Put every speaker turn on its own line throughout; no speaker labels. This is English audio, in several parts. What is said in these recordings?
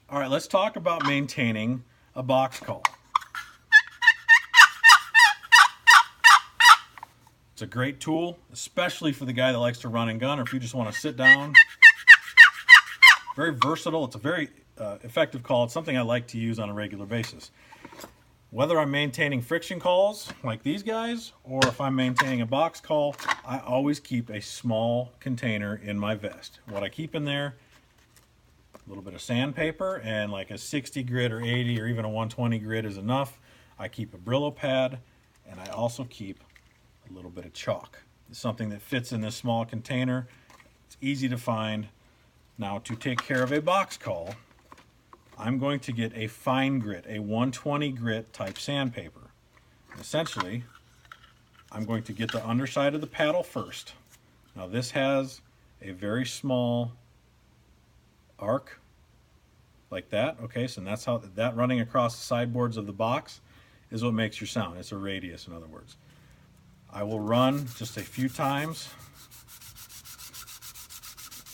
All right, let's talk about maintaining a box call. It's a great tool, especially for the guy that likes to run and gun, or if you just want to sit down. Very versatile. It's a very effective call. It's something I like to use on a regular basis. Whether I'm maintaining friction calls like these guys, or if I'm maintaining a box call, I always keep a small container in my vest. What I keep in there, a little bit of sandpaper, and like a 60 grit or 80 or even a 120 grit is enough. I keep a Brillo pad, and I also keep a little bit of chalk. It's something that fits in this small container. It's easy to find. Now, to take care of a box call, I'm going to get a fine grit, a 120 grit type sandpaper. Essentially, I'm going to get the underside of the paddle first. Now, this has a very small arc like that. Okay, so that's how that running across the sideboards of the box is what makes your sound. It's a radius, in other words. I will run just a few times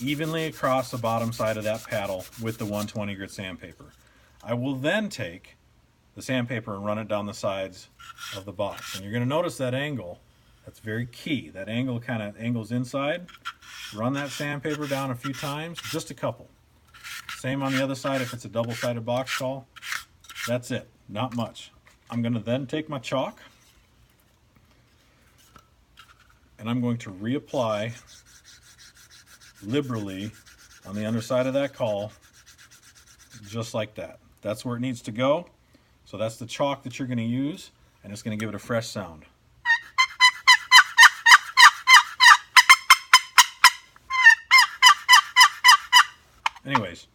evenly across the bottom side of that paddle with the 120 grit sandpaper. I will then take the sandpaper and run it down the sides of the box. And you're going to notice that angle. That's very key. That angle kind of angles inside. Run that sandpaper down a few times, just a couple. Same on the other side if it's a double-sided box call. That's it, not much. I'm going to then take my chalk and I'm going to reapply liberally on the underside of that call, just like that. That's where it needs to go. So that's the chalk that you're going to use, and it's going to give it a fresh sound. Anyways,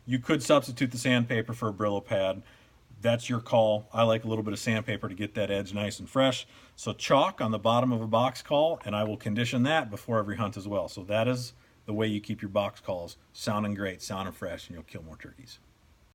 you could substitute the sandpaper for a Brillo pad. That's your call. I like a little bit of sandpaper to get that edge nice and fresh. So chalk on the bottom of a box call, and I will condition that before every hunt as well. So that is the way you keep your box calls sounding great, sounding fresh, and you'll kill more turkeys.